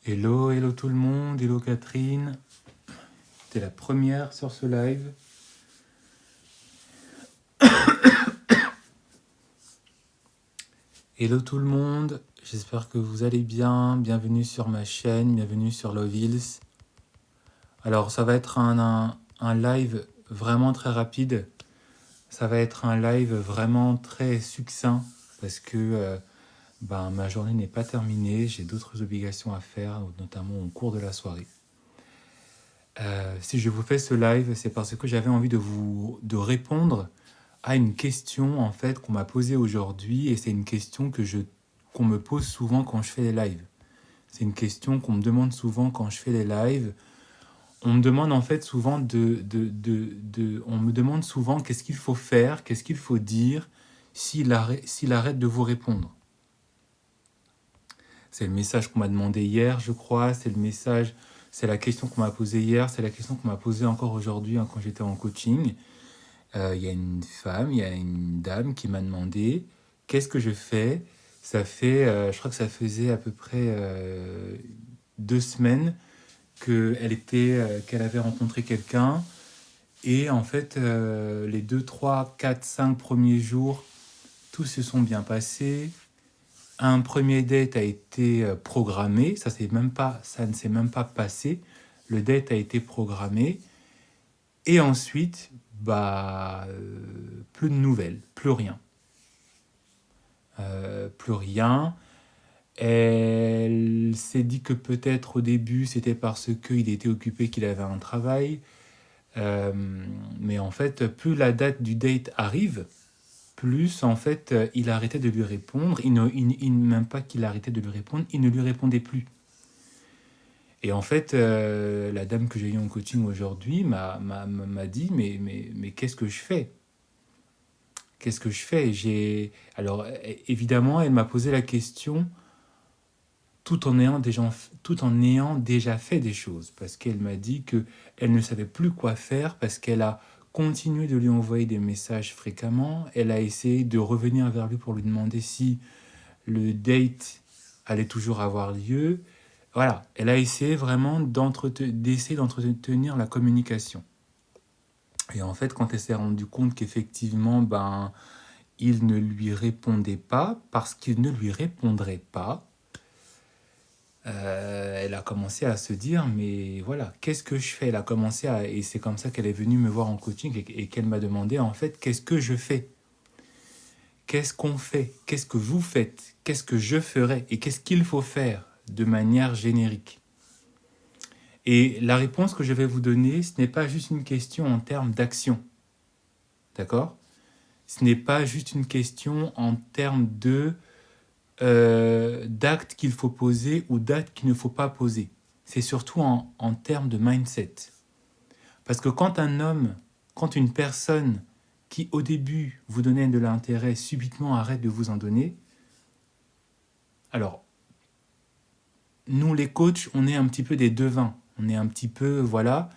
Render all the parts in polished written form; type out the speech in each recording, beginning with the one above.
Hello, hello tout le monde, hello Catherine. T'es la première sur ce live. Hello tout le monde, j'espère que vous allez bien. Bienvenue sur ma chaîne, bienvenue sur Love Hills. Alors ça va être un live vraiment très rapide. Ça va être un live vraiment très succinct parce que ma journée n'est pas terminée. J'ai d'autres obligations à faire, notamment au cours de la soirée. Si je vous fais ce live, c'est parce que j'avais envie de répondre à une question en fait qu'on m'a posée aujourd'hui, et c'est une question qu'on me pose souvent quand je fais les lives. C'est une question qu'on me demande souvent quand je fais les lives. On me demande en fait souvent on me demande souvent qu'est-ce qu'il faut faire, qu'est-ce qu'il faut dire s'il arrête de vous répondre. C'est le message qu'on m'a demandé hier, je crois, c'est la question qu'on m'a posée hier, c'est la question qu'on m'a posée encore aujourd'hui quand j'étais en coaching. Il y a une dame qui m'a demandé qu'est-ce que je fais. Ça fait, je crois que ça faisait à peu près 2 semaines qu'elle avait rencontré quelqu'un. Et en fait, les 2, 3, 4, 5 premiers jours, tous se sont bien passés. Un premier date a été programmé, ça ne s'est même pas passé. Le date a été programmé. Et ensuite, plus de nouvelles, plus rien. Plus rien. Elle s'est dit que peut-être au début, c'était parce qu'il était occupé, qu'il avait un travail. Mais en fait, plus la date du date arrive, plus en fait, il arrêtait de lui répondre. Même pas qu'il arrêtait de lui répondre, il ne lui répondait plus. Et en fait, la dame que j'ai eue en coaching aujourd'hui m'a dit mais qu'est-ce que je fais? Qu'est-ce que je fais? Alors, évidemment, elle m'a posé la question tout en ayant déjà fait des choses, parce qu'elle m'a dit qu'elle ne savait plus quoi faire, parce qu'elle a continué de lui envoyer des messages fréquemment. Elle a essayé de revenir vers lui pour lui demander si le date allait toujours avoir lieu. Voilà, elle a essayé vraiment d'essayer d'entretenir la communication. Et en fait, quand elle s'est rendue compte qu'effectivement, il ne lui répondait pas, parce qu'il ne lui répondrait pas, elle a commencé à se dire, mais voilà, qu'est-ce que je fais? Elle a commencé et c'est comme ça qu'elle est venue me voir en coaching et qu'elle m'a demandé, en fait, qu'est-ce que je fais? Qu'est-ce qu'on fait? Qu'est-ce que vous faites? Qu'est-ce que je ferais? Et qu'est-ce qu'il faut faire de manière générique? Et la réponse que je vais vous donner, ce n'est pas juste une question en termes d'action. D'accord? Ce n'est pas juste une question en termes d'actes qu'il faut poser ou d'actes qu'il ne faut pas poser. C'est surtout en termes de mindset. Parce que quand une personne qui au début vous donnait de l'intérêt, subitement arrête de vous en donner, alors, nous les coachs, on est un petit peu des devins. On est un petit peu, voilà,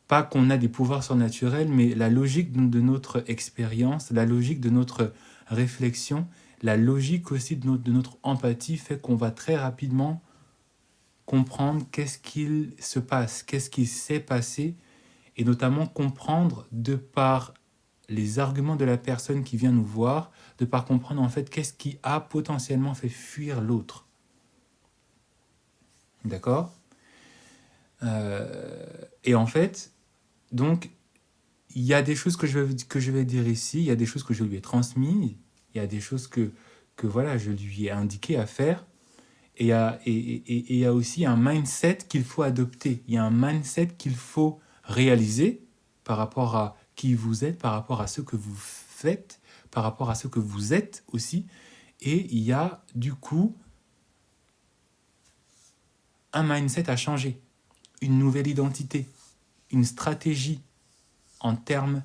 pas qu'on a des pouvoirs surnaturels, mais la logique de notre expérience, la logique de notre réflexion, la logique aussi de notre empathie fait qu'on va très rapidement comprendre qu'est-ce qu'il se passe, qu'est-ce qui s'est passé, et notamment comprendre de par les arguments de la personne qui vient nous voir, de par comprendre en fait qu'est-ce qui a potentiellement fait fuir l'autre. D'accord ? Et en fait, donc, il y a des choses que je vais dire ici, il y a des choses que je lui ai transmises, il y a des choses que voilà, je lui ai indiqué à faire, et il y a aussi un mindset qu'il faut adopter, il y a un mindset qu'il faut réaliser par rapport à qui vous êtes, par rapport à ce que vous faites, par rapport à ce que vous êtes aussi, et il y a du coup un mindset à changer, une nouvelle identité, une stratégie en termes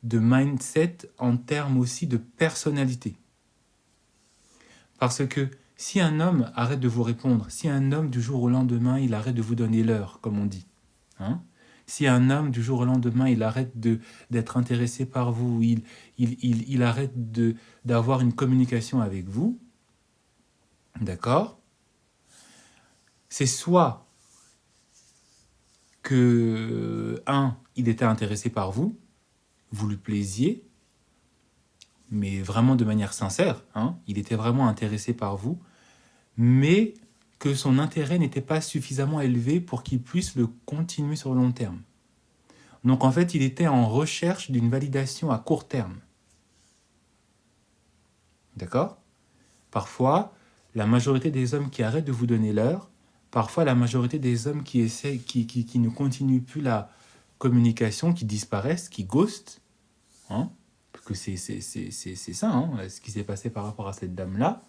de mindset, en termes aussi de personnalité. Parce que si un homme arrête de vous répondre, si un homme du jour au lendemain, il arrête de vous donner l'heure, comme on dit, si un homme du jour au lendemain, il arrête d'être intéressé par vous, il arrête d'avoir une communication avec vous, d'accord ? C'est soit que, il était intéressé par vous, vous lui plaisiez, mais vraiment de manière sincère, il était vraiment intéressé par vous, mais que son intérêt n'était pas suffisamment élevé pour qu'il puisse le continuer sur le long terme. Donc en fait, il était en recherche d'une validation à court terme. D'accord ? Parfois, la majorité des hommes qui arrêtent de vous donner l'heure, parfois la majorité des hommes qui essaient, qui ne continuent plus la communication, qui disparaissent, qui ghostent, parce que c'est ça, ce qui s'est passé par rapport à cette dame-là.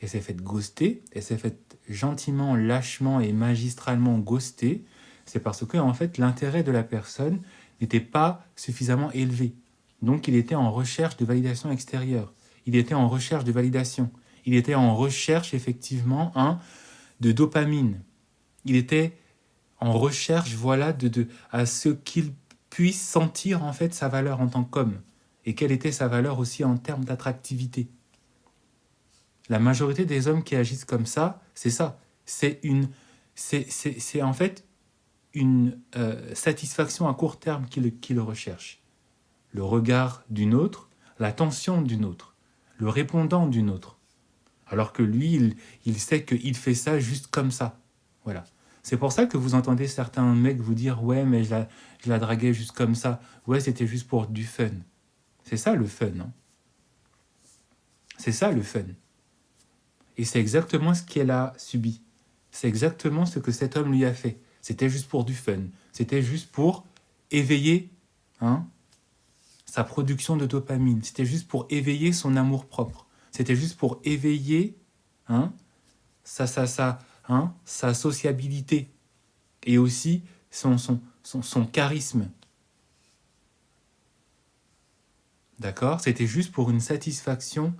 Elle s'est faite ghoster, elle s'est faite gentiment, lâchement et magistralement ghoster. C'est parce que, en fait, l'intérêt de la personne n'était pas suffisamment élevé. Donc, il était en recherche de validation extérieure. Il était en recherche de validation. Il était en recherche, effectivement, de dopamine. Il était en recherche, voilà, à ce qu'il puisse sentir, en fait, sa valeur en tant qu'homme. Et quelle était sa valeur aussi en termes d'attractivité. La majorité des hommes qui agissent comme ça, c'est ça. C'est en fait une satisfaction à court terme qu'il recherche. Le regard d'une autre, l'attention d'une autre, le répondant d'une autre. Alors que lui, il sait qu'il fait ça juste comme ça. Voilà. C'est pour ça que vous entendez certains mecs vous dire « Ouais, mais je la draguais juste comme ça. Ouais, c'était juste pour du fun. » C'est ça le fun, hein. C'est ça le fun. Et c'est exactement ce qu'elle a subi. C'est exactement ce que cet homme lui a fait. C'était juste pour du fun. C'était juste pour éveiller sa production de dopamine. C'était juste pour éveiller son amour-propre. C'était juste pour éveiller sa sociabilité et aussi son charisme. D'accord ? C'était juste pour une satisfaction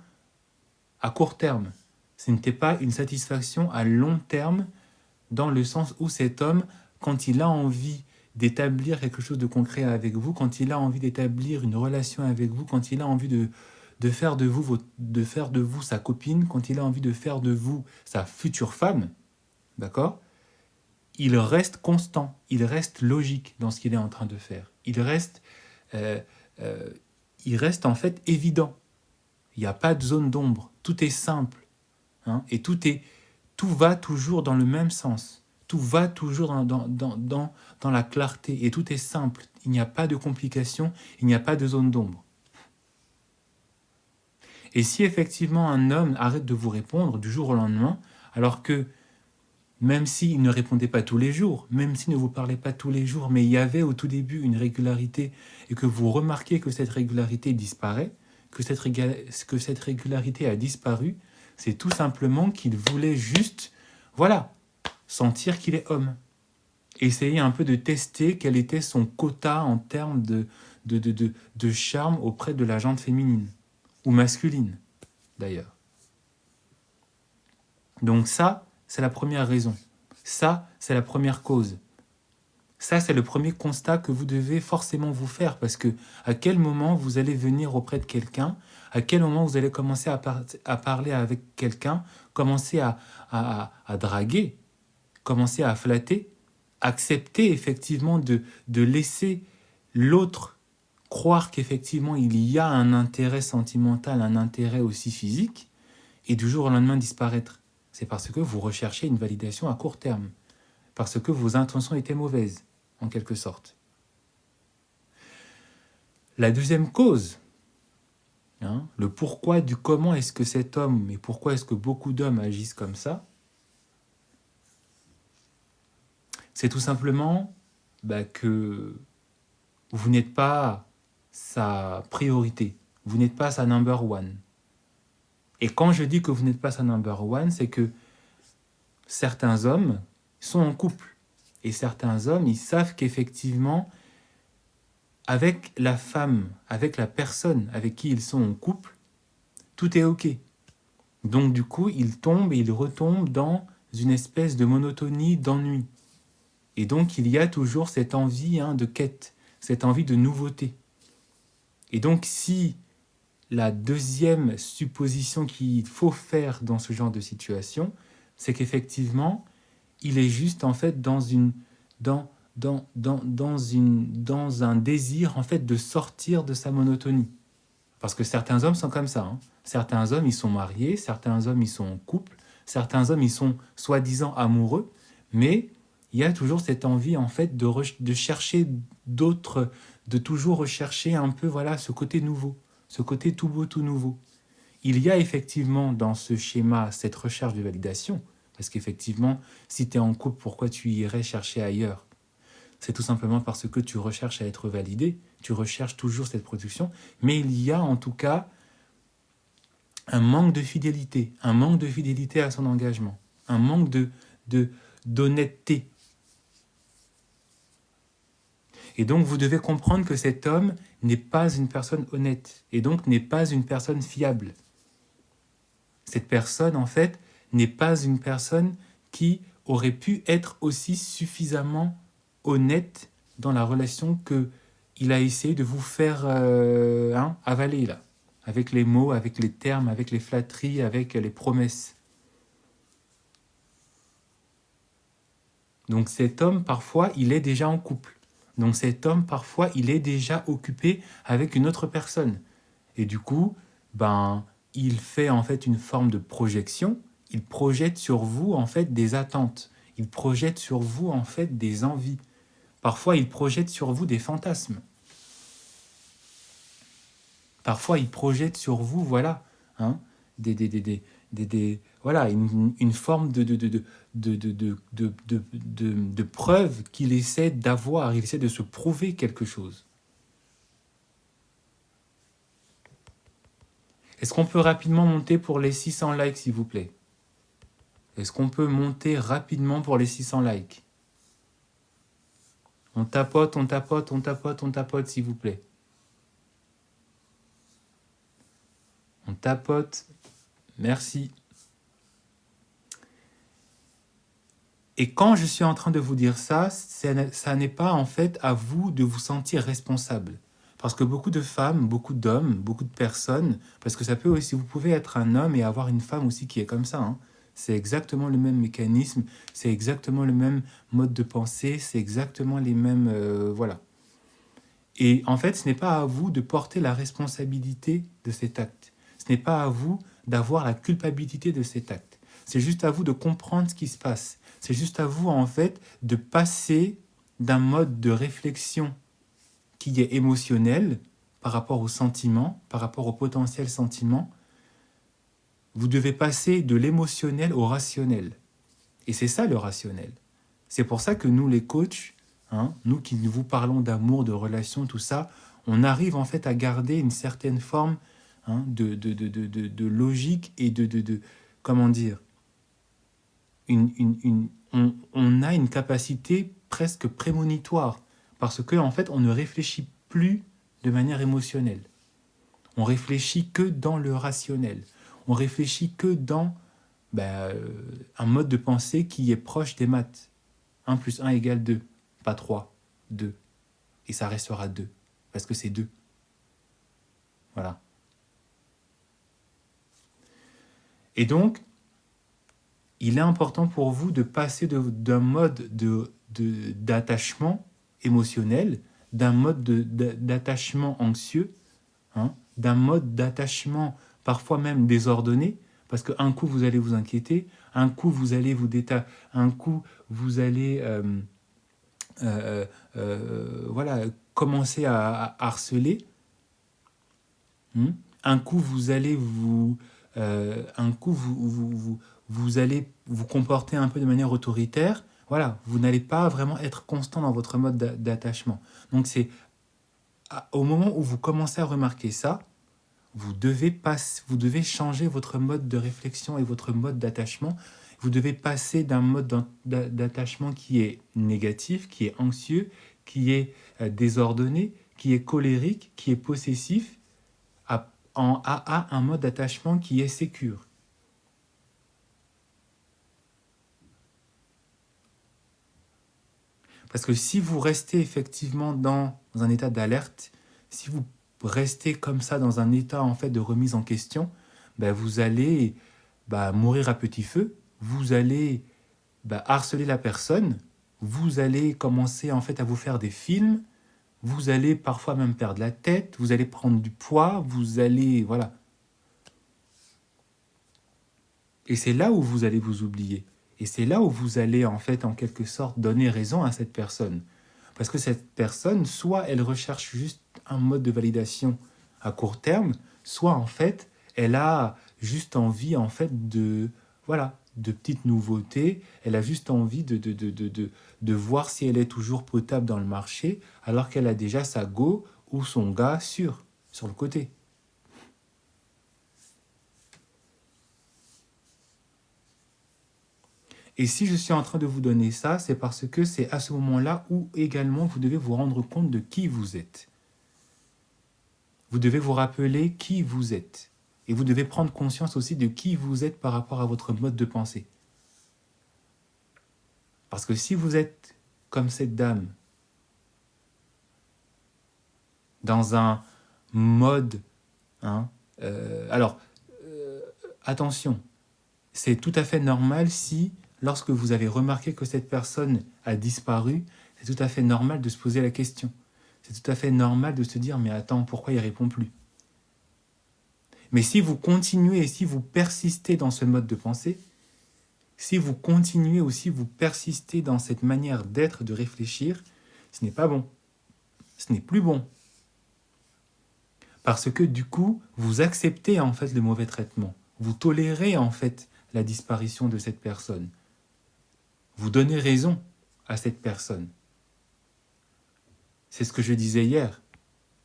à court terme. Ce n'était pas une satisfaction à long terme, dans le sens où cet homme, quand il a envie d'établir quelque chose de concret avec vous, quand il a envie d'établir une relation avec vous, quand il a envie de faire de vous sa copine, quand il a envie de faire de vous sa future femme, d'accord ? Il reste constant, il reste logique dans ce qu'il est en train de faire. Il reste en fait évident. Il n'y a pas de zone d'ombre. Tout est simple. Et tout va toujours dans le même sens. Tout va toujours dans la clarté. Et tout est simple. Il n'y a pas de complications. Il n'y a pas de zone d'ombre. Et si effectivement un homme arrête de vous répondre du jour au lendemain, alors que même s'il ne répondait pas tous les jours, même s'il ne vous parlait pas tous les jours, mais il y avait au tout début une régularité et que vous remarquez que cette régularité disparaît, que cette régularité a disparu, c'est tout simplement qu'il voulait juste, sentir qu'il est homme. Essayer un peu de tester quel était son quota en termes de charme auprès de la gente féminine, ou masculine, d'ailleurs. Donc ça, c'est la première raison. Ça, c'est la première cause. Ça, c'est le premier constat que vous devez forcément vous faire, parce que à quel moment vous allez venir auprès de quelqu'un, à quel moment vous allez commencer à parler avec quelqu'un, commencer à draguer, commencer à flatter, accepter effectivement de laisser l'autre croire qu'effectivement il y a un intérêt sentimental, un intérêt aussi physique, et du jour au lendemain disparaître. C'est parce que vous recherchez une validation à court terme, parce que vos intentions étaient mauvaises, en quelque sorte. La deuxième cause, le pourquoi du comment est-ce que cet homme, et pourquoi est-ce que beaucoup d'hommes agissent comme ça, c'est tout simplement que vous n'êtes pas sa priorité, vous n'êtes pas sa number one. Et quand je dis que vous n'êtes pas sa number one, c'est que certains hommes sont en couple. Et certains hommes, ils savent qu'effectivement, avec la femme, avec la personne avec qui ils sont en couple, tout est OK. Donc du coup, ils tombent et ils retombent dans une espèce de monotonie, d'ennui. Et donc, il y a toujours cette envie de quête, cette envie de nouveauté. Et donc, si la deuxième supposition qu'il faut faire dans ce genre de situation, c'est qu'effectivement, il est juste en fait dans, dans un désir en fait de sortir de sa monotonie. Parce que certains hommes sont comme ça. Hein. Certains hommes, ils sont mariés, certains hommes, ils sont en couple, certains hommes, ils sont soi-disant amoureux, mais il y a toujours cette envie en fait de chercher d'autres, de toujours rechercher un peu voilà ce côté nouveau, ce côté tout beau, tout nouveau. Il y a effectivement dans ce schéma cette recherche de validation, parce qu'effectivement, si tu es en couple, pourquoi tu irais chercher ailleurs? C'est tout simplement parce que tu recherches à être validé, tu recherches toujours cette production, mais il y a en tout cas un manque de fidélité à son engagement, un manque d'honnêteté. Et donc vous devez comprendre que cet homme n'est pas une personne honnête, et donc n'est pas une personne fiable. Cette personne, en fait, n'est pas une personne qui aurait pu être aussi suffisamment honnête dans la relation que il a essayé de vous faire avaler, là. Avec les mots, avec les termes, avec les flatteries, avec les promesses. Donc cet homme, parfois, il est déjà en couple. Donc cet homme, parfois, il est déjà occupé avec une autre personne. Et du coup, il fait en fait une forme de projection. Il projette sur vous en fait des attentes. Il projette sur vous en fait des envies. Parfois, il projette sur vous des fantasmes. Parfois, il projette sur vous, voilà, hein, voilà, une forme de preuve qu'il essaie d'avoir. Il essaie de se prouver quelque chose. Est-ce qu'on peut rapidement monter pour les 600 likes, s'il vous plaît? Est-ce qu'on peut monter rapidement pour les 600 likes? On tapote, on tapote, on tapote, on tapote, s'il vous plaît. On tapote. Merci. Et quand je suis en train de vous dire ça, ça n'est pas en fait à vous de vous sentir responsable. Parce que beaucoup de femmes, beaucoup d'hommes, beaucoup de personnes, parce que ça peut aussi, vous pouvez être un homme et avoir une femme aussi qui est comme ça. Hein. C'est exactement le même mécanisme, c'est exactement le même mode de pensée, c'est exactement les mêmes... voilà. Et en fait, ce n'est pas à vous de porter la responsabilité de cet acte. Ce n'est pas à vous d'avoir la culpabilité de cet acte. C'est juste à vous de comprendre ce qui se passe. C'est juste à vous, en fait, de passer d'un mode de réflexion qui est émotionnel par rapport aux sentiments, par rapport au potentiel sentiment. Vous devez passer de l'émotionnel au rationnel. Et c'est ça le rationnel. C'est pour ça que nous, les coachs, nous qui vous parlons d'amour, de relation, tout ça, on arrive en fait à garder une certaine forme de logique et comment dire, on a une capacité presque prémonitoire parce que en fait on ne réfléchit plus de manière émotionnelle. On réfléchit que dans le rationnel. On réfléchit que dans un mode de pensée qui est proche des maths. 1 plus 1 égale 2, pas 3, 2. Et ça restera 2, parce que c'est 2. Voilà. Et donc, il est important pour vous de passer d'un mode d'attachement émotionnel, d'un mode d'attachement anxieux, d'un mode d'attachement parfois même désordonné, parce qu'un coup vous allez vous inquiéter, un coup vous allez un coup vous allez voilà, commencer à harceler, un coup vous allez vous allez vous comporter un peu de manière autoritaire. Voilà, vous n'allez pas vraiment être constant dans votre mode d'attachement. Donc c'est au moment où vous commencez à remarquer ça, vous devez changer votre mode de réflexion et votre mode d'attachement. Vous devez passer d'un mode d'attachement qui est négatif, qui est anxieux, qui est désordonné, qui est colérique, qui est possessif, à un mode d'attachement qui est sécure. Parce que si vous restez effectivement dans un état d'alerte, si vous restez comme ça dans un état en fait de remise en question, vous allez mourir à petit feu. Vous allez harceler la personne, vous allez commencer en fait à vous faire des films, vous allez parfois même perdre la tête, vous allez prendre du poids, vous allez... Voilà. Et c'est là où vous allez vous oublier. Et c'est là où vous allez en fait en quelque sorte donner raison à cette personne. Parce que cette personne, soit elle recherche juste un mode de validation à court terme, soit en fait elle a juste envie en fait de... Voilà, de petites nouveautés. Elle a juste envie de voir si elle est toujours potable dans le marché, alors qu'elle a déjà sa go ou son gars sur le côté. Et si je suis en train de vous donner ça, c'est parce que c'est à ce moment-là où également vous devez vous rendre compte de qui vous êtes. Vous devez vous rappeler qui vous êtes. Et vous devez prendre conscience aussi de qui vous êtes par rapport à votre mode de pensée. Parce que si vous êtes comme cette dame, dans un mode... attention, c'est tout à fait normal si, lorsque vous avez remarqué que cette personne a disparu, c'est tout à fait normal de se poser la question. C'est tout à fait normal de se dire, mais attends, pourquoi il ne répond plus? Mais si vous continuez et si vous persistez dans ce mode de pensée, si vous continuez ou si vous persistez dans cette manière d'être, de réfléchir, ce n'est pas bon. Ce n'est plus bon. Parce que du coup, vous acceptez en fait le mauvais traitement. Vous tolérez en fait la disparition de cette personne. Vous donnez raison à cette personne. C'est ce que je disais hier,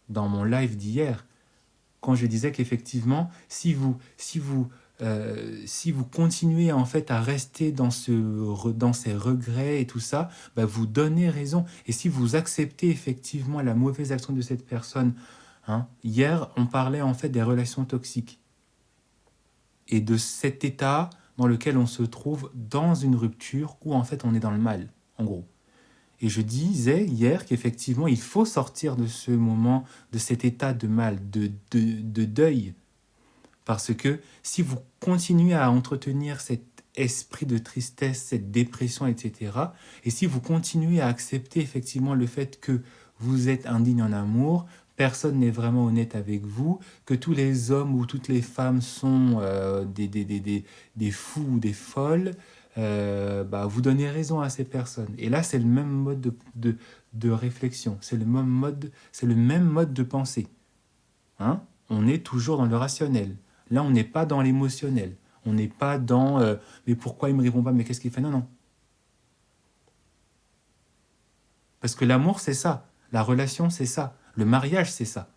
dans mon live d'hier, quand je disais qu'effectivement, si vous continuez en fait à rester dans ces regrets et tout ça, vous donnez raison. Et si vous acceptez effectivement la mauvaise action de cette personne, hier, on parlait en fait des relations toxiques et de cet état dans lequel on se trouve dans une rupture où en fait on est dans le mal, en gros. Et je disais hier qu'effectivement, il faut sortir de ce moment, de cet état de mal, de deuil. Parce que si vous continuez à entretenir cet esprit de tristesse, cette dépression, etc., et si vous continuez à accepter effectivement le fait que vous êtes indigne en amour, personne n'est vraiment honnête avec vous, que tous les hommes ou toutes les femmes sont des fous ou des folles, vous donnez raison à ces personnes. Et là, c'est le même mode de réflexion, c'est le même mode de pensée. On est toujours dans le rationnel. Là, on n'est pas dans l'émotionnel. On n'est pas dans mais pourquoi il ne me répond pas, mais qu'est-ce qu'il fait? Non, non. Parce que l'amour, c'est ça. La relation, c'est ça. Le mariage, c'est ça.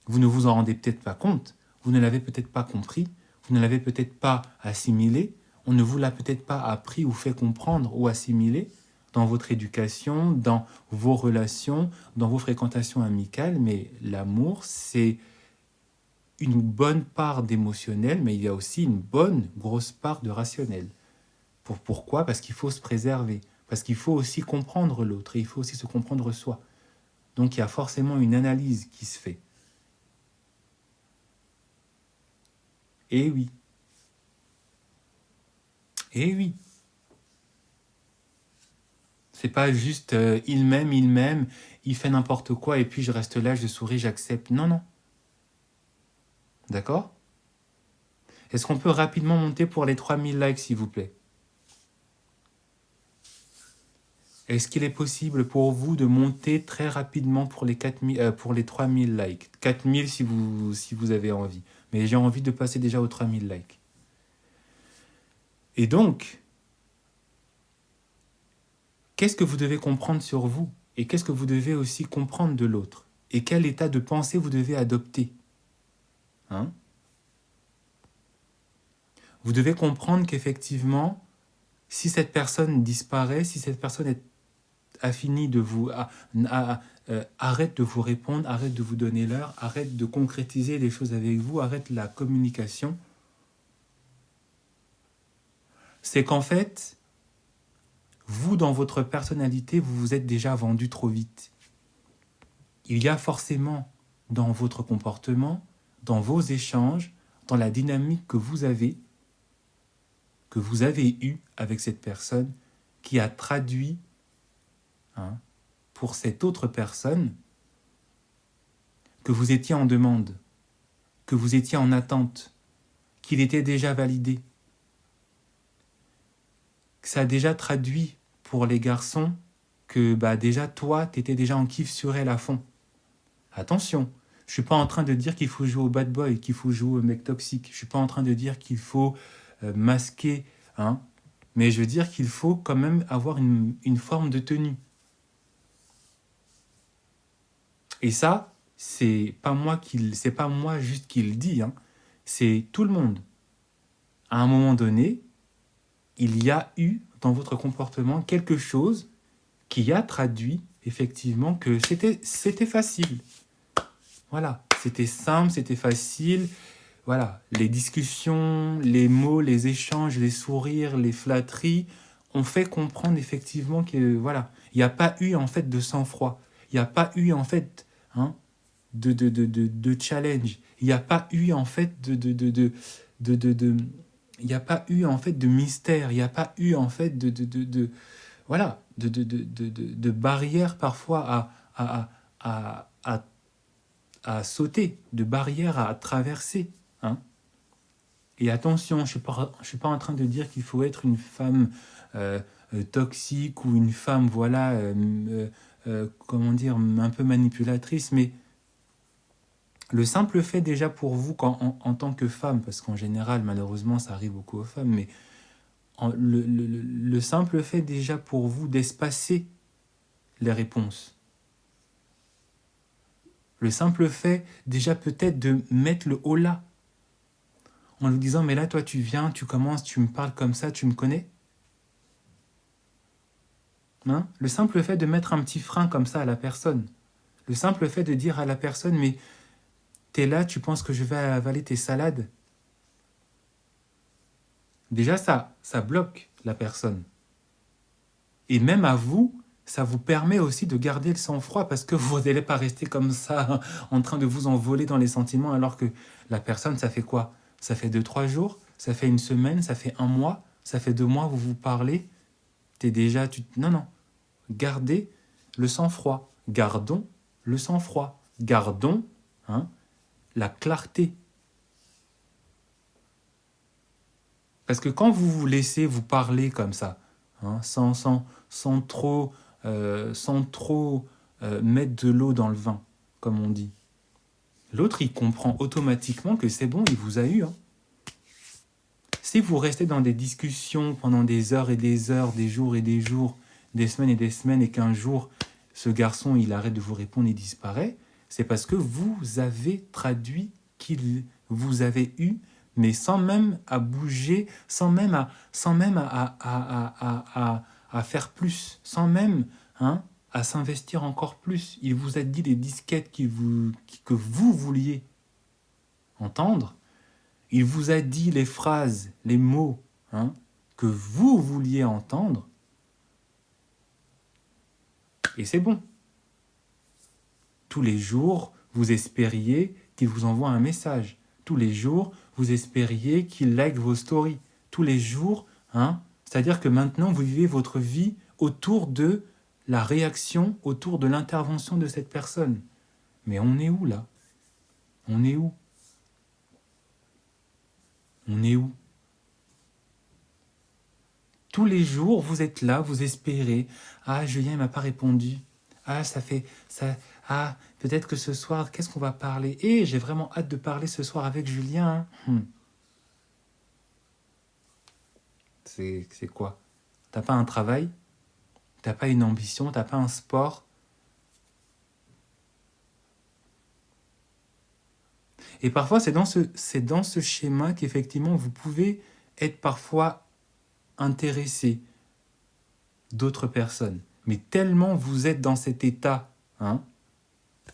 Vous ne vous en rendez peut-être pas compte. Vous ne l'avez peut-être pas compris. Vous ne l'avez peut-être pas assimilé. On ne vous l'a peut-être pas appris ou fait comprendre ou assimiler dans votre éducation, dans vos relations, dans vos fréquentations amicales. Mais l'amour, c'est une bonne part d'émotionnel, mais il y a aussi une bonne grosse part de rationnel. Pourquoi? Parce qu'il faut se préserver, parce qu'il faut aussi comprendre l'autre, et il faut aussi se comprendre soi. Donc il y a forcément une analyse qui se fait. Et oui. Et oui. C'est pas juste il m'aime, il fait n'importe quoi, et puis je reste là, je souris, j'accepte. Non, non. D'accord? Est-ce qu'on peut rapidement monter pour les 3000 likes, s'il vous plaît? Est-ce qu'il est possible pour vous de monter très rapidement pour les 3000 likes? 4000 si vous avez envie. Mais j'ai envie de passer déjà aux 3000 likes. Et donc, qu'est-ce que vous devez comprendre sur vous? Et qu'est-ce que vous devez aussi comprendre de l'autre? Et quel état de pensée vous devez adopter? Vous devez comprendre qu'effectivement, si cette personne disparaît, si cette personne a fini de vous... arrête de vous répondre, arrête de vous donner l'heure, arrête de concrétiser les choses avec vous, arrête la communication, c'est qu'en fait, vous, dans votre personnalité, vous vous êtes déjà vendu trop vite. Il y a forcément dans votre comportement, dans vos échanges, dans la dynamique que vous avez que vous avez eu avec cette personne qui a traduit pour cette autre personne que vous étiez en demande, que vous étiez en attente, qu'il était déjà validé. Que ça a déjà traduit pour les garçons que déjà toi, tu étais déjà en kiff sur elle à fond. Attention, je ne suis pas en train de dire qu'il faut jouer au bad boy, qu'il faut jouer au mec toxique. Je ne suis pas en train de dire qu'il faut masquer, mais je veux dire qu'il faut quand même avoir une forme de tenue. Et ça, c'est pas moi juste qui le dis, c'est tout le monde. À un moment donné, il y a eu dans votre comportement quelque chose qui a traduit effectivement que c'était facile. Voilà, c'était simple, c'était facile. Voilà, les discussions, les mots, les échanges, les sourires, les flatteries ont fait comprendre effectivement que voilà, il n'y a pas eu en fait de sang-froid. Il n'y a pas eu en fait de challenge. Il n'y a pas eu en fait il n'y a pas eu en fait de mystère. Il n'y a pas eu en fait voilà, de barrières parfois à sauter, de barrières à traverser. Et attention, je suis pas en train de dire qu'il faut être une femme toxique ou une femme, voilà, comment dire, un peu manipulatrice, mais le simple fait déjà pour vous, en tant que femme, parce qu'en général, malheureusement, ça arrive beaucoup aux femmes, mais le simple fait déjà pour vous d'espacer les réponses. Le simple fait déjà peut-être de mettre le haut là, en lui disant, mais là, toi, tu viens, tu commences, tu me parles comme ça, tu me connais ? Le simple fait de mettre un petit frein comme ça à la personne. Le simple fait de dire à la personne, mais t'es là, tu penses que je vais avaler tes salades ? Déjà, ça bloque la personne. Et même à vous, ça vous permet aussi de garder le sang-froid parce que vous n'allez pas rester comme ça en train de vous envoler dans les sentiments alors que la personne, ça fait quoi ? Ça fait 2-3 jours, ça fait une semaine, ça fait 1 mois, ça fait 2 mois, vous vous parlez, t'es déjà... Non. Gardez le sang-froid. Gardons le sang-froid. Gardons la clarté. Parce que quand vous vous laissez vous parler comme ça, sans trop mettre de l'eau dans le vin, comme on dit, l'autre, il comprend automatiquement que c'est bon, il vous a eu. Si vous restez dans des discussions pendant des heures et des heures, des jours et des jours, des semaines et des semaines, et qu'un jour, ce garçon, il arrête de vous répondre et disparaît, c'est parce que vous avez traduit qu'il vous avait eu, mais sans même à bouger, sans même à faire plus, sans même à s'investir encore plus. Il vous a dit les disquettes que vous vouliez entendre. Il vous a dit les phrases, les mots que vous vouliez entendre. Et c'est bon. Tous les jours, vous espériez qu'il vous envoie un message. Tous les jours, vous espériez qu'il like vos stories. Tous les jours, c'est-à-dire que maintenant, vous vivez votre vie autour de la réaction, autour de l'intervention de cette personne. Mais on est où, là ? On est où ? On est où ? Tous les jours, vous êtes là, vous espérez. Ah, Julien ne m'a pas répondu. Ah, peut-être que ce soir, qu'est-ce qu'on va parler ? J'ai vraiment hâte de parler ce soir avec Julien. C'est quoi ? T'as pas un travail ? T'as pas une ambition ? T'as pas un sport ? Et parfois, c'est dans ce schéma qu'effectivement, vous pouvez être parfois intéressé d'autres personnes. Mais tellement vous êtes dans cet état,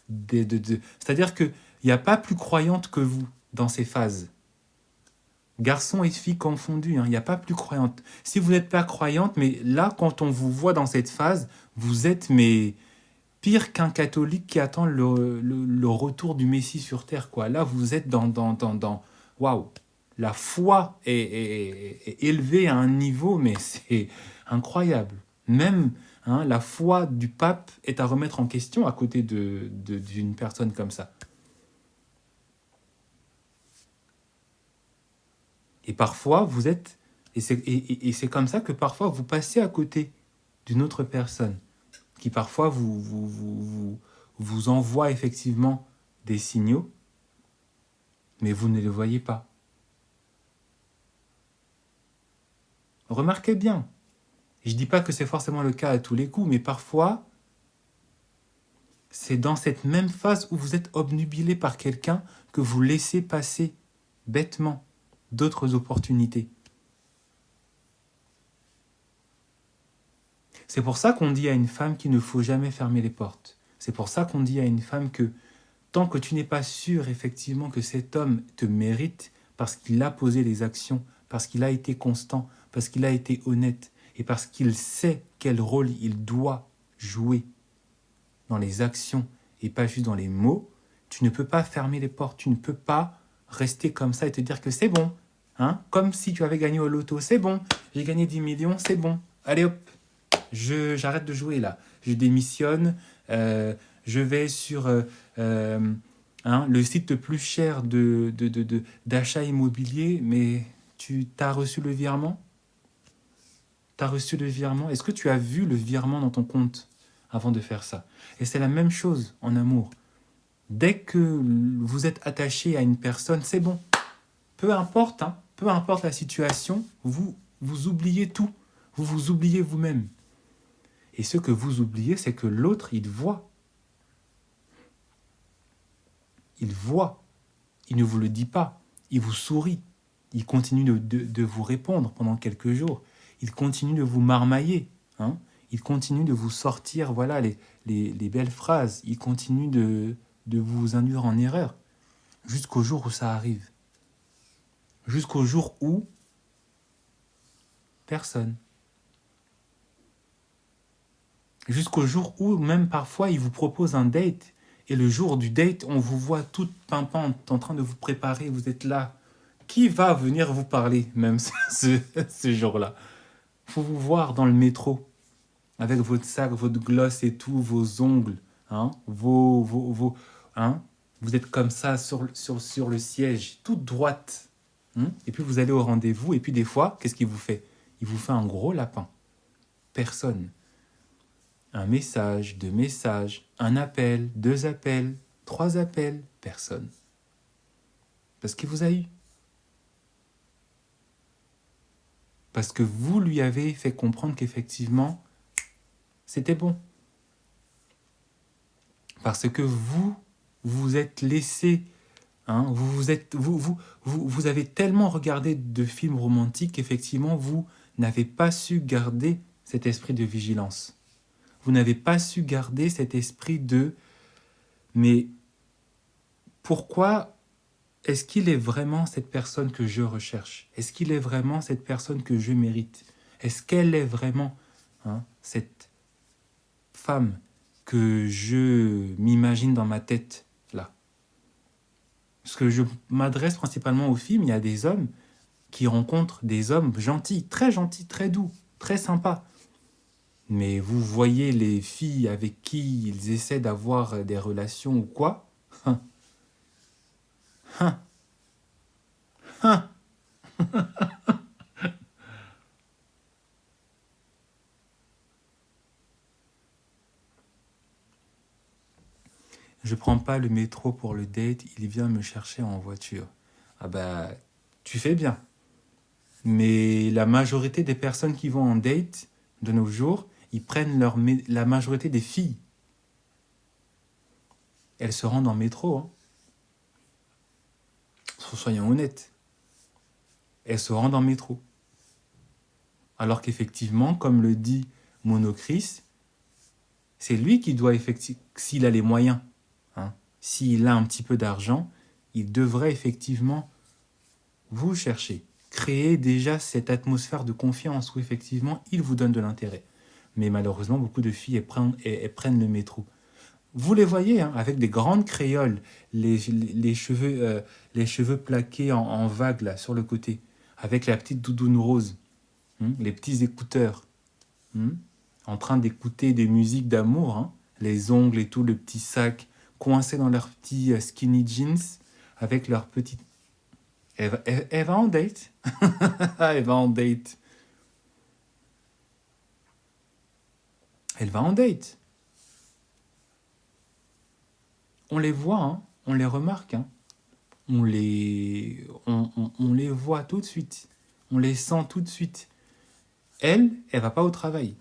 c'est-à-dire qu'il n'y a pas plus croyante que vous dans ces phases. Garçons et filles confondus, il n'y a pas plus croyante. Si vous n'êtes pas croyante, mais là, quand on vous voit dans cette phase, vous êtes pire qu'un catholique qui attend le retour du Messie sur Terre, quoi. Là, vous êtes dans waouh. la foi est élevée à un niveau, mais c'est incroyable. Même la foi du pape est à remettre en question à côté d'une personne comme ça. Et parfois, vous êtes... Et c'est comme ça que parfois, vous passez à côté d'une autre personne qui parfois vous envoie effectivement des signaux, mais vous ne les voyez pas. Remarquez bien, je ne dis pas que c'est forcément le cas à tous les coups, mais parfois, c'est dans cette même phase où vous êtes obnubilé par quelqu'un que vous laissez passer bêtement d'autres opportunités. C'est pour ça qu'on dit à une femme qu'il ne faut jamais fermer les portes. C'est pour ça qu'on dit à une femme que tant que tu n'es pas sûr effectivement que cet homme te mérite parce qu'il a posé les actions, parce qu'il a été constant, parce qu'il a été honnête et parce qu'il sait quel rôle il doit jouer dans les actions et pas juste dans les mots, tu ne peux pas fermer les portes, tu ne peux pas rester comme ça et te dire que c'est bon, comme si tu avais gagné au loto, c'est bon, j'ai gagné 10 millions, c'est bon, allez hop, j'arrête de jouer là, je démissionne, je vais sur le site le plus cher d'achat immobilier, mais tu as reçu le virement? Tu as reçu le virement? Est-ce que tu as vu le virement dans ton compte avant de faire ça? Et c'est la même chose en amour. Dès que vous êtes attaché à une personne, c'est bon. Peu importe la situation, vous oubliez tout. Vous vous oubliez vous-même. Et ce que vous oubliez, c'est que l'autre, il voit. Il voit. Il ne vous le dit pas. Il vous sourit. Il continue de vous répondre pendant quelques jours. Il continue de vous marmailler. Il continue de vous sortir les belles phrases. Il continue de vous induire en erreur. Jusqu'au jour où ça arrive. Jusqu'au jour où personne. Jusqu'au jour où, même parfois, il vous propose un date. Et le jour du date, on vous voit toute pimpante, en train de vous préparer. Vous êtes là. Qui va venir vous parler, même ce jour-là? Il faut vous voir dans le métro, avec votre sac, votre gloss et tout, vos ongles. Vous êtes comme ça sur le siège, toute droite. Et puis vous allez au rendez-vous. Et puis des fois, qu'est-ce qu'il vous fait? Il vous fait un gros lapin. Personne. Un message, 2 messages, un appel, 2 appels, 3 appels, personne. Parce qu'il vous a eu. Parce que vous lui avez fait comprendre qu'effectivement, c'était bon. Parce que vous êtes laissé, vous avez tellement regardé de films romantiques qu'effectivement, vous n'avez pas su garder cet esprit de vigilance. Vous n'avez pas su garder cet esprit de « mais pourquoi est-ce qu'il est vraiment cette personne que je recherche? Est-ce qu'il est vraiment cette personne que je mérite? Est-ce qu'elle est vraiment cette femme que je m'imagine dans ma tête là ?» Parce que je m'adresse principalement aux filles, mais il y a des hommes qui rencontrent des hommes gentils, très doux, très sympas. Mais vous voyez les filles avec qui ils essaient d'avoir des relations ou quoi? Je prends pas le métro pour le date, il vient me chercher en voiture. Ah bah, tu fais bien. Mais la majorité des personnes qui vont en date de nos jours, ils prennent la majorité des filles. Elles se rendent en métro. Soyons honnêtes. Elles se rendent en métro. Alors qu'effectivement, comme le dit Monocris, c'est lui qui doit effectivement, s'il a les moyens, s'il a un petit peu d'argent, il devrait effectivement vous chercher. Créer déjà cette atmosphère de confiance où effectivement, il vous donne de l'intérêt. Mais malheureusement, beaucoup de filles elles prennent le métro. Vous les voyez, hein, avec des grandes créoles, les cheveux plaqués en vagues là, sur le côté, avec la petite doudoune rose, les petits écouteurs, hmm, en train d'écouter des musiques d'amour, hein, les ongles et tout, le petit sac, coincés dans leurs petits skinny jeans, avec leurs petites... Elle va en date. Elle va en date. Elle va en date. On les voit, hein, on les remarque, hein. On les voit tout de suite. On les sent tout de suite. Elle va pas au travail.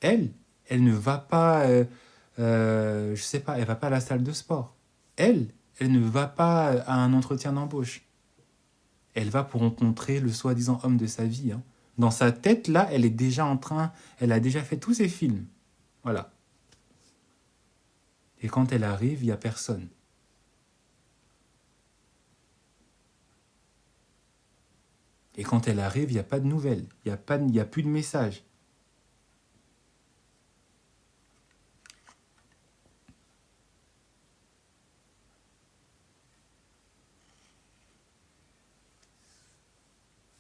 Elle ne va pas, je sais pas, elle va pas à la salle de sport. Elle ne va pas à un entretien d'embauche. Elle va pour rencontrer le soi-disant homme de sa vie, hein. Dans sa tête, là, elle est déjà en train, elle a déjà fait tous ses films. Voilà. Et quand elle arrive, il n'y a personne. Et quand elle arrive, il n'y a pas de nouvelles. Il n'y a plus de messages.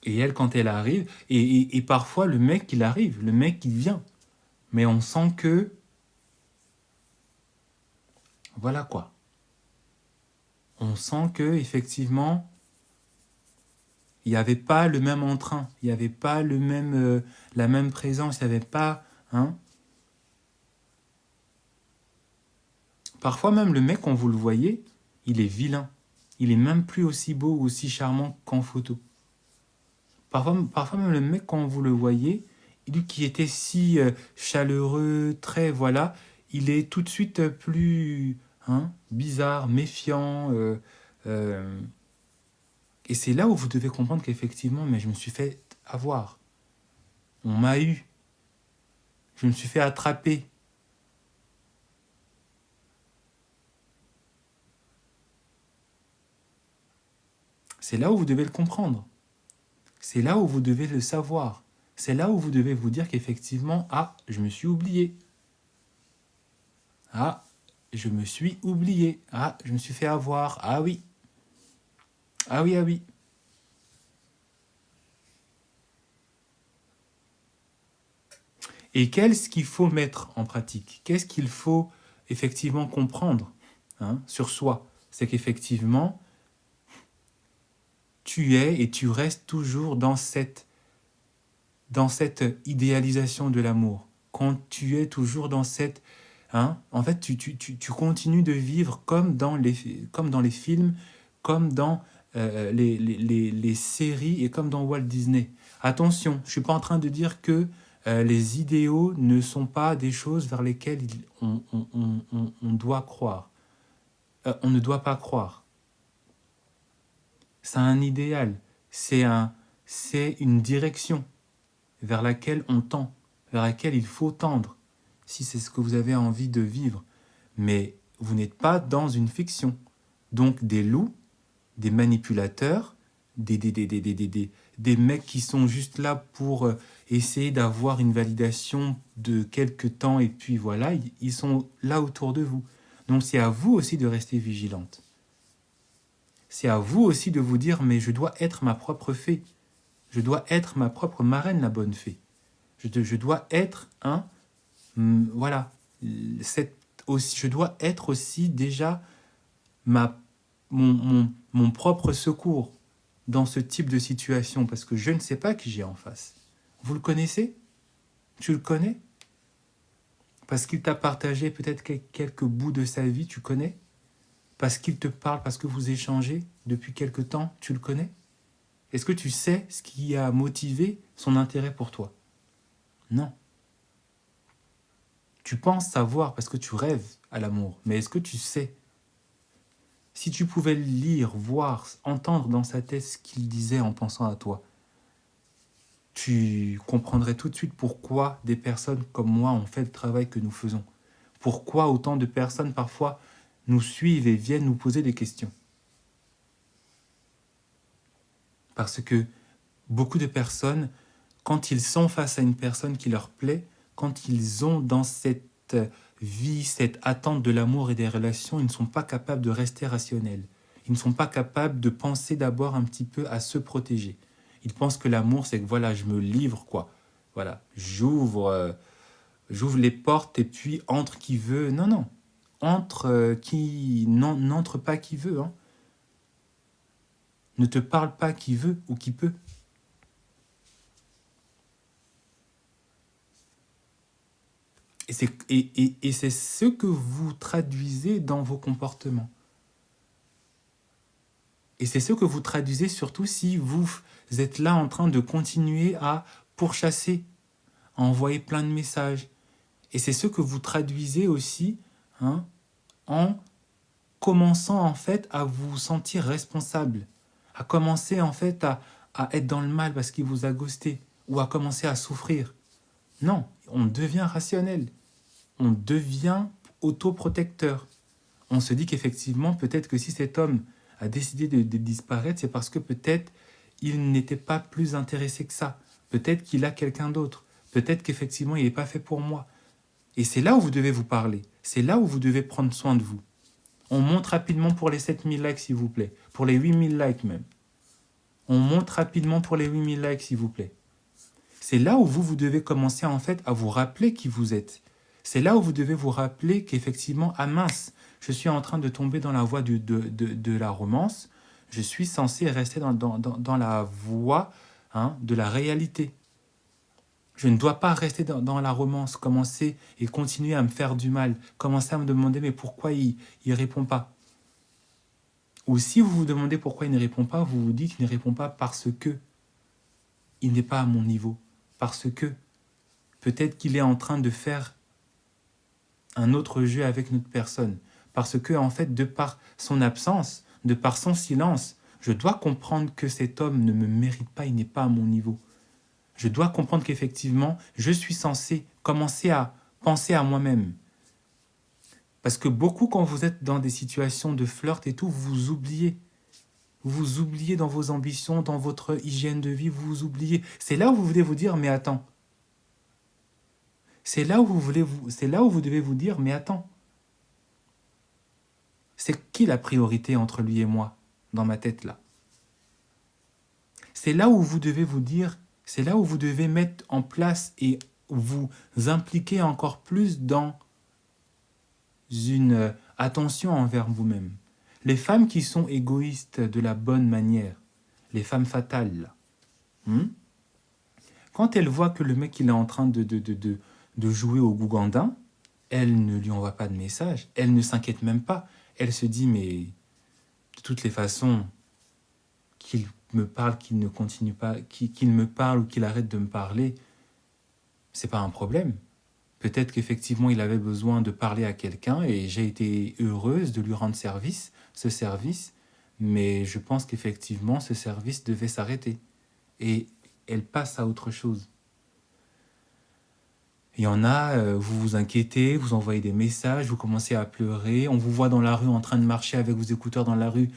Et elle, quand elle arrive, et parfois le mec, il arrive, le mec, il vient. Mais on sent que... Voilà quoi. On sent que effectivement, il n'y avait pas le même entrain, il n'y avait pas la même présence, il n'y avait pas... Hein. Parfois même, le mec, quand vous le voyez, il est vilain. Il est même plus aussi beau ou aussi charmant qu'en photo. Parfois même, le mec, quand vous le voyez, lui qui était si chaleureux, très... Voilà, il est tout de suite plus... Hein, bizarre, méfiant. Et c'est là où vous devez comprendre qu'effectivement, mais je me suis fait avoir. On m'a eu. Je me suis fait attraper. C'est là où vous devez le comprendre. C'est là où vous devez le savoir. C'est là où vous devez vous dire qu'effectivement, ah, je me suis oublié. Ah, je me suis oublié. Ah, je me suis fait avoir. Ah oui. Ah oui, ah oui. Et qu'est-ce qu'il faut mettre en pratique? Qu'est-ce qu'il faut effectivement comprendre, hein, sur soi? C'est qu'effectivement, tu es et tu restes toujours dans cette idéalisation de l'amour. Quand tu es toujours dans cette... Hein, en fait, tu continues de vivre comme dans les films, comme dans les séries et comme dans Walt Disney. Attention, je ne suis pas en train de dire que les idéaux ne sont pas des choses vers lesquelles on doit croire. On ne doit pas croire. C'est un idéal, c'est une direction vers laquelle on tend, vers laquelle il faut tendre, si c'est ce que vous avez envie de vivre. Mais vous n'êtes pas dans une fiction. Donc des loups, des manipulateurs, des mecs qui sont juste là pour essayer d'avoir une validation de quelques temps, et puis voilà, ils sont là autour de vous. Donc c'est à vous aussi de rester vigilante. C'est à vous aussi de vous dire, mais je dois être ma propre fée. Je dois être ma propre marraine, la bonne fée. Je dois être voilà. Je dois être aussi déjà mon propre secours dans ce type de situation, parce que je ne sais pas qui j'ai en face. Vous le connaissez? Tu le connais? Parce qu'il t'a partagé peut-être quelques bouts de sa vie, tu connais? Parce qu'il te parle, parce que vous échangez depuis quelque temps, tu le connais? Est-ce que tu sais ce qui a motivé son intérêt pour toi? Non. Tu penses savoir parce que tu rêves à l'amour, mais est-ce que tu sais? Si tu pouvais lire, voir, entendre dans sa tête ce qu'il disait en pensant à toi, tu comprendrais tout de suite pourquoi des personnes comme moi ont fait le travail que nous faisons. Pourquoi autant de personnes parfois nous suivent et viennent nous poser des questions. Parce que beaucoup de personnes, quand ils sont face à une personne qui leur plaît, quand ils ont dans cette vit cette attente de l'amour et des relations, ils ne sont pas capables de rester rationnels. Ils ne sont pas capables de penser d'abord un petit peu à se protéger. Ils pensent que l'amour, c'est que voilà, je me livre, quoi. Voilà, j'ouvre les portes et puis entre qui veut. Non, non. Entre qui n'entre pas qui veut. Hein. Ne te parle pas qui veut ou qui peut. Et c'est ce que vous traduisez dans vos comportements. Et c'est ce que vous traduisez surtout si vous êtes là en train de continuer à pourchasser, à envoyer plein de messages. Et c'est ce que vous traduisez aussi hein, en commençant en fait à vous sentir responsable, à commencer en fait à être dans le mal parce qu'il vous a ghosté, ou à commencer à souffrir. Non, on devient rationnel, on devient autoprotecteur. On se dit qu'effectivement, peut-être que si cet homme a décidé de disparaître, c'est parce que peut-être il n'était pas plus intéressé que ça. Peut-être qu'il a quelqu'un d'autre. Peut-être qu'effectivement, il n'est pas fait pour moi. Et c'est là où vous devez vous parler. C'est là où vous devez prendre soin de vous. On monte rapidement pour les 7000 likes, s'il vous plaît. Pour les 8000 likes même. On monte rapidement pour les 8000 likes, s'il vous plaît. C'est là où vous devez commencer en fait à vous rappeler qui vous êtes. C'est là où vous devez vous rappeler qu'effectivement, ah mince, je suis en train de tomber dans la voie de la romance. Je suis censé rester dans la voie de la réalité. Je ne dois pas rester dans la romance, commencer et continuer à me faire du mal, commencer à me demander mais pourquoi il ne répond pas. Ou si vous vous demandez pourquoi il ne répond pas, vous vous dites qu'il ne répond pas parce que il n'est pas à mon niveau. Parce que peut-être qu'il est en train de faire un autre jeu avec notre personne. Parce que, en fait, de par son absence, de par son silence, je dois comprendre que cet homme ne me mérite pas, il n'est pas à mon niveau. Je dois comprendre qu'effectivement, je suis censé commencer à penser à moi-même. Parce que beaucoup, quand vous êtes dans des situations de flirt et tout, vous vous oubliez. Vous vous oubliez dans vos ambitions, dans votre hygiène de vie, vous vous oubliez. C'est là où vous voulez vous dire, mais attends. C'est là où vous devez vous dire, mais attends. C'est qui la priorité entre lui et moi, dans ma tête là? C'est là où vous devez vous dire, c'est là où vous devez mettre en place et vous impliquer encore plus dans une attention envers vous-même. Les femmes qui sont égoïstes de la bonne manière, les femmes fatales, là, quand elles voient que le mec il est en train de jouer au Gougandin, elles ne lui envoient pas de message, elles ne s'inquiètent même pas. Elle se dit, mais de toutes les façons, qu'il me parle, qu'il ne continue pas, qu'il me parle ou qu'il arrête de me parler, c'est pas un problème. Peut-être qu'effectivement, il avait besoin de parler à quelqu'un et j'ai été heureuse de lui rendre ce service, mais je pense qu'effectivement, ce service devait s'arrêter. Et elle passe à autre chose. Il y en a, vous vous inquiétez, vous envoyez des messages, vous commencez à pleurer, on vous voit dans la rue en train de marcher avec vos écouteurs dans la rue.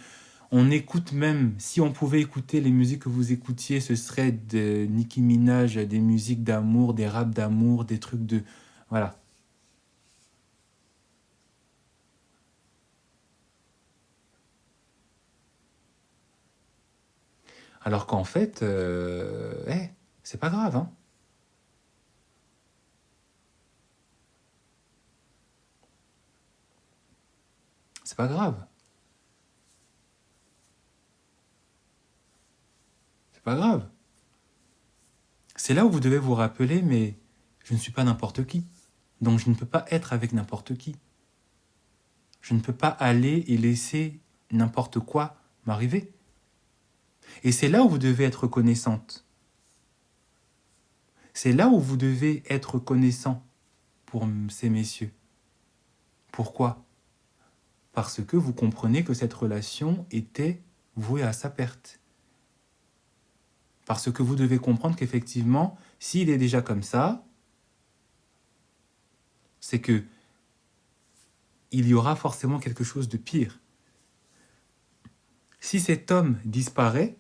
On écoute même, si on pouvait écouter les musiques que vous écoutiez, ce serait de Nicki Minaj, des musiques d'amour, des raps d'amour, des trucs de... Voilà. Alors qu'en fait, c'est pas grave, hein. C'est pas grave. C'est pas grave. C'est là où vous devez vous rappeler, mais je ne suis pas n'importe qui. Donc je ne peux pas être avec n'importe qui. Je ne peux pas aller et laisser n'importe quoi m'arriver. Et c'est là où vous devez être reconnaissante. C'est là où vous devez être reconnaissant pour ces messieurs. Pourquoi? Parce que vous comprenez que cette relation était vouée à sa perte. Parce que vous devez comprendre qu'effectivement, s'il est déjà comme ça, c'est que il y aura forcément quelque chose de pire. Si cet homme disparaît,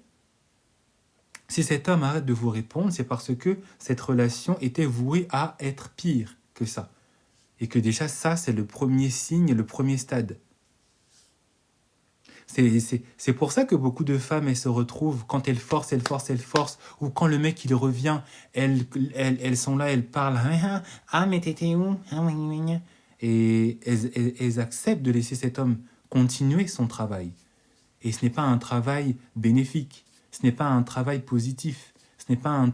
si cet homme arrête de vous répondre, c'est parce que cette relation était vouée à être pire que ça. Et que déjà, ça, c'est le premier signe, le premier stade. C'est pour ça que beaucoup de femmes, elles se retrouvent, quand elles forcent, ou quand le mec, il revient, elles sont là, elles parlent. Ah, mais t'étais où? Et elles acceptent de laisser cet homme continuer son travail. Et ce n'est pas un travail bénéfique, ce n'est pas un travail positif, ce n'est pas un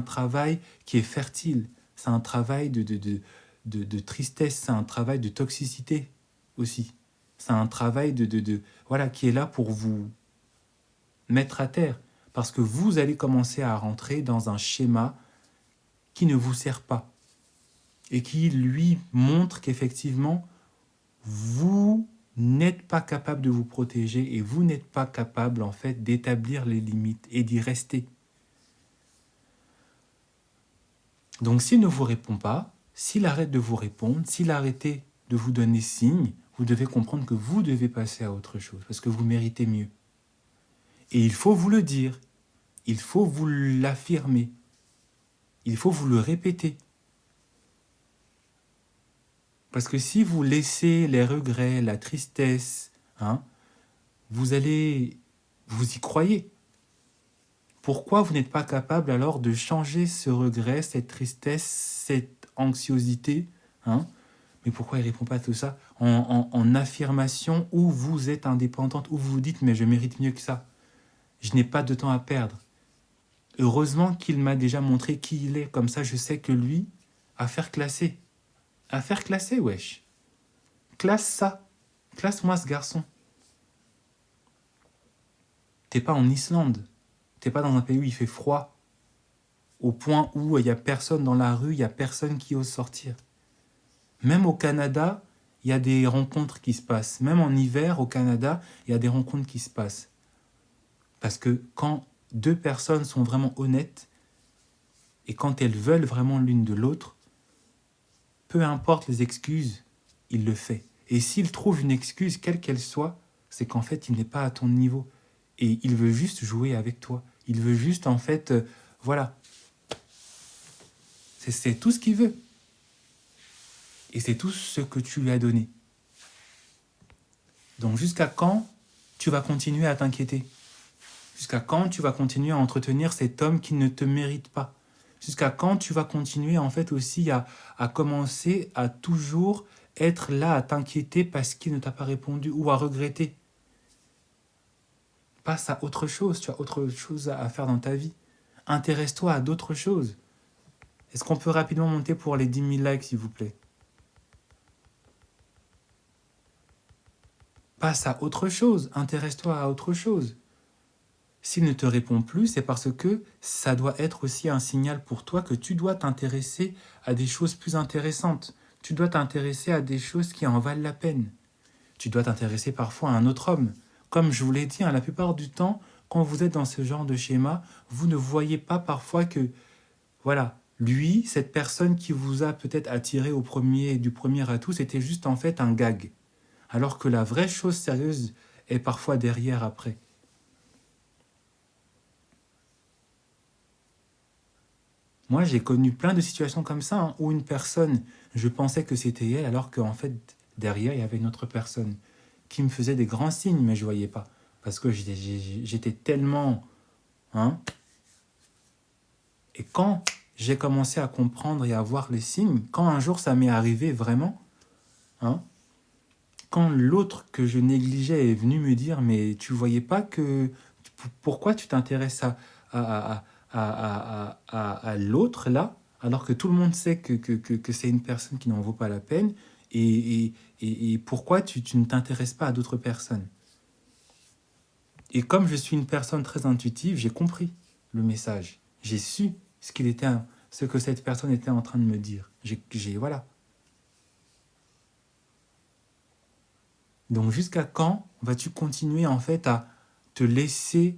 travail qui est fertile, c'est un travail de tristesse, c'est un travail de toxicité aussi. C'est un travail voilà, qui est là pour vous mettre à terre. Parce que vous allez commencer à rentrer dans un schéma qui ne vous sert pas. Et qui, lui, montre qu'effectivement, vous n'êtes pas capable de vous protéger et vous n'êtes pas capable, en fait, d'établir les limites et d'y rester. Donc, s'il ne vous répond pas, s'il arrête de vous répondre, s'il arrête de vous donner signe, vous devez comprendre que vous devez passer à autre chose, parce que vous méritez mieux. Et il faut vous le dire, il faut vous l'affirmer, il faut vous le répéter. Parce que si vous laissez les regrets, la tristesse, vous y croyez. Pourquoi vous n'êtes pas capable alors de changer ce regret, cette tristesse, cette anxiosité Mais pourquoi il ne répond pas à tout ça en affirmation où vous êtes indépendante, où vous vous dites « mais je mérite mieux que ça. Je n'ai pas de temps à perdre. » Heureusement qu'il m'a déjà montré qui il est. Comme ça, je sais que lui, affaire classée. Affaire classée, wesh. Classe ça. Classe-moi ce garçon. T'es pas en Islande. T'es pas dans un pays où il fait froid. Au point où il n'y a personne dans la rue, il n'y a personne qui ose sortir. Même au Canada, il y a des rencontres qui se passent. Même en hiver, au Canada, il y a des rencontres qui se passent. Parce que quand deux personnes sont vraiment honnêtes et quand elles veulent vraiment l'une de l'autre, peu importe les excuses, il le fait. Et s'il trouve une excuse, quelle qu'elle soit, c'est qu'en fait, il n'est pas à ton niveau. Et il veut juste jouer avec toi. Il veut juste, en fait, voilà. C'est tout ce qu'il veut. Et c'est tout ce que tu lui as donné. Donc jusqu'à quand tu vas continuer à t'inquiéter? Jusqu'à quand tu vas continuer à entretenir cet homme qui ne te mérite pas? Jusqu'à quand tu vas continuer en fait aussi à commencer à toujours être là à t'inquiéter parce qu'il ne t'a pas répondu ou à regretter? Passe à autre chose, tu as autre chose à faire dans ta vie. Intéresse-toi à d'autres choses. Est-ce qu'on peut rapidement monter pour les 10 000 likes, s'il vous plaît? Passe à autre chose, intéresse-toi à autre chose. S'il ne te répond plus, c'est parce que ça doit être aussi un signal pour toi que tu dois t'intéresser à des choses plus intéressantes. Tu dois t'intéresser à des choses qui en valent la peine. Tu dois t'intéresser parfois à un autre homme. Comme je vous l'ai dit, la plupart du temps, quand vous êtes dans ce genre de schéma, vous ne voyez pas parfois que, voilà, lui, cette personne qui vous a peut-être attiré du premier atout, c'était juste en fait un gag. Alors que la vraie chose sérieuse est parfois derrière après. Moi, j'ai connu plein de situations comme ça, où une personne, je pensais que c'était elle, alors qu'en fait, derrière, il y avait une autre personne qui me faisait des grands signes, mais je ne voyais pas. Parce que j'étais tellement... Et quand j'ai commencé à comprendre et à voir les signes, quand un jour ça m'est arrivé vraiment, quand l'autre que je négligeais est venu me dire « mais tu ne voyais pas que... Pourquoi tu t'intéresses à l'autre là, alors que tout le monde sait que c'est une personne qui n'en vaut pas la peine, et pourquoi tu ne t'intéresses pas à d'autres personnes ?» Et comme je suis une personne très intuitive, j'ai compris le message. J'ai su ce que cette personne était en train de me dire. Voilà. Donc jusqu'à quand vas-tu continuer en fait à te laisser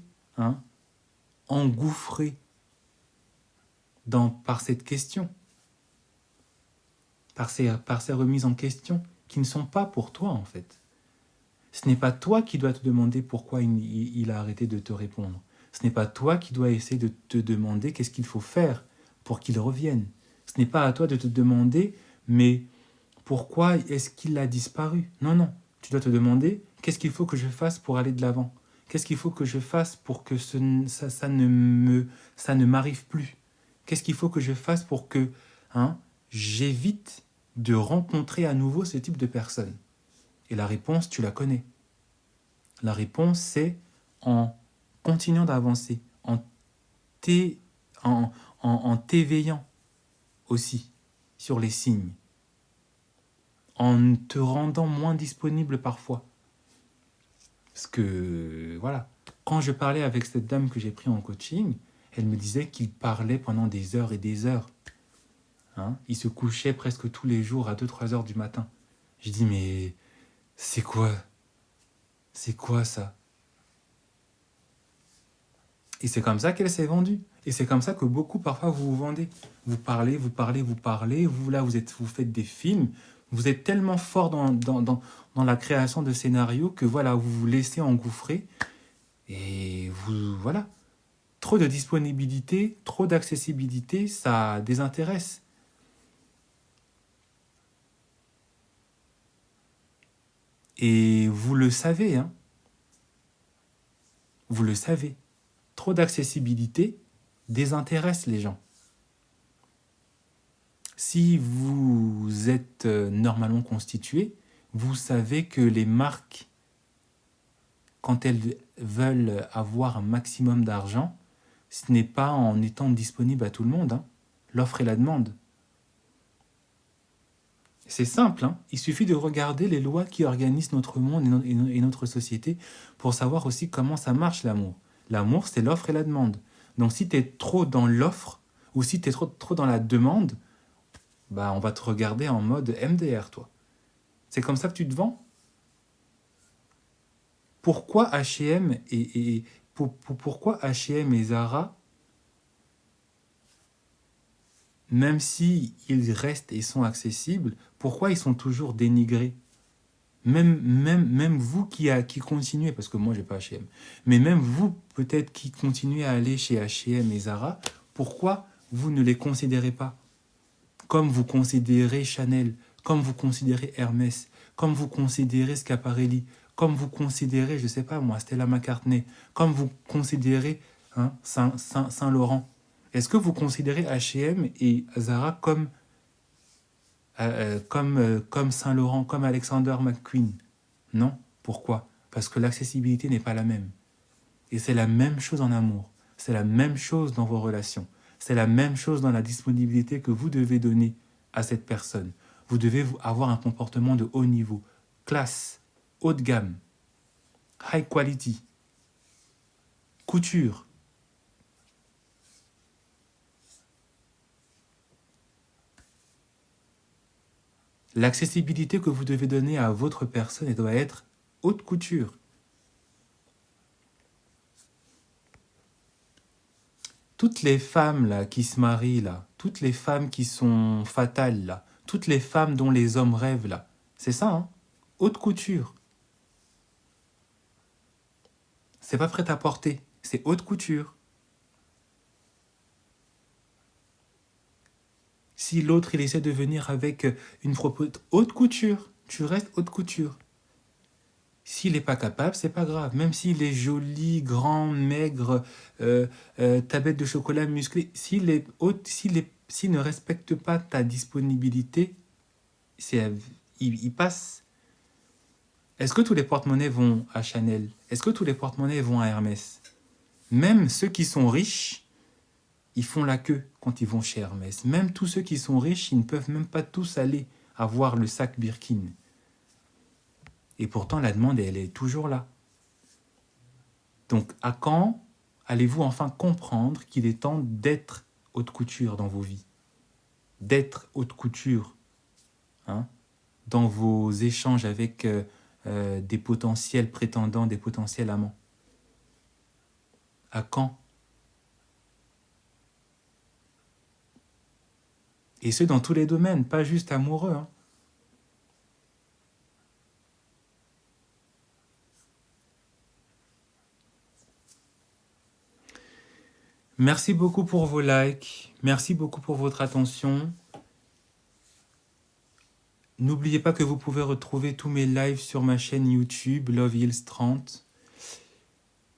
engouffrer par cette question, par ces remises en question qui ne sont pas pour toi en fait. Ce n'est pas toi qui dois te demander pourquoi il a arrêté de te répondre. Ce n'est pas toi qui dois essayer de te demander qu'est-ce qu'il faut faire pour qu'il revienne. Ce n'est pas à toi de te demander, mais pourquoi est-ce qu'il a disparu? Non, non. Tu dois te demander, qu'est-ce qu'il faut que je fasse pour aller de l'avant? Qu'est-ce qu'il faut que je fasse pour que ça ne m'arrive plus? Qu'est-ce qu'il faut que je fasse pour que j'évite de rencontrer à nouveau ce type de personnes? Et la réponse, tu la connais. La réponse, c'est en continuant d'avancer, t'é- en t'éveillant aussi sur les signes, en te rendant moins disponible parfois. Parce que, voilà, quand je parlais avec cette dame que j'ai pris en coaching, elle me disait qu'il parlait pendant des heures et des heures. Il se couchait presque tous les jours à 2-3 heures du matin. Je dis, mais c'est quoi? C'est quoi ça? Et c'est comme ça qu'elle s'est vendue. Et c'est comme ça que beaucoup, parfois, vous vous vendez. Vous parlez, vous parlez, vous parlez. Vous, là, vous faites des films. Vous êtes tellement fort dans la création de scénarios que, voilà, vous vous laissez engouffrer. Et vous, voilà. Trop de disponibilité, trop d'accessibilité, ça désintéresse. Et vous le savez, hein. Vous le savez. Trop d'accessibilité désintéresse les gens. Si vous êtes normalement constitué, vous savez que les marques, quand elles veulent avoir un maximum d'argent, ce n'est pas en étant disponible à tout le monde. L'offre et la demande. C'est simple, il suffit de regarder les lois qui organisent notre monde et notre société pour savoir aussi comment ça marche l'amour. L'amour, c'est l'offre et la demande. Donc si tu es trop dans l'offre ou si tu es trop dans la demande, bah, on va te regarder en mode MDR, toi. C'est comme ça que tu te vends? Pourquoi H&M pourquoi H&M et Zara, même si ils restent et sont accessibles, pourquoi ils sont toujours dénigrés? Même vous qui continuez, parce que moi j'ai pas H&M, mais même vous peut-être qui continuez à aller chez H&M et Zara, pourquoi vous ne les considérez pas comme vous considérez Chanel, comme vous considérez Hermès, comme vous considérez Schiaparelli, comme vous considérez, je sais pas moi, Stella McCartney, comme vous considérez Saint-Laurent? Est-ce que vous considérez H&M et Zara comme Saint-Laurent, comme Alexander McQueen? Non. Pourquoi? Parce que l'accessibilité n'est pas la même. Et c'est la même chose en amour. C'est la même chose dans vos relations. C'est la même chose dans la disponibilité que vous devez donner à cette personne. Vous devez avoir un comportement de haut niveau, classe, haut de gamme, high quality, couture. L'accessibilité que vous devez donner à votre personne, elle doit être haute couture. Toutes les femmes là qui se marient là, toutes les femmes qui sont fatales là, toutes les femmes dont les hommes rêvent là, c'est ça, haute couture. C'est pas prêt à porter, c'est haute couture. Si l'autre il essaie de venir avec une proposition haute couture, tu restes haute couture. S'il n'est pas capable, c'est pas grave. Même s'il est joli, grand, maigre, tablette de chocolat musclé, s'il ne respecte pas ta disponibilité, il passe. Est-ce que tous les porte-monnaies vont à Chanel? Est-ce que tous les porte-monnaies vont à Hermès? Même ceux qui sont riches, ils font la queue quand ils vont chez Hermès. Même tous ceux qui sont riches, ils ne peuvent même pas tous aller avoir le sac Birkin. Et pourtant, la demande, elle est toujours là. Donc, à quand allez-vous enfin comprendre qu'il est temps d'être haute couture dans vos vies? D'être haute couture dans vos échanges avec des potentiels prétendants, des potentiels amants? À quand? Et ce, dans tous les domaines, pas juste amoureux. Merci beaucoup pour vos likes. Merci beaucoup pour votre attention. N'oubliez pas que vous pouvez retrouver tous mes lives sur ma chaîne YouTube, Love Heals 30.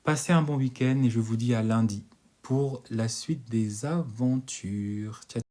Passez un bon week-end et je vous dis à lundi pour la suite des aventures. Ciao.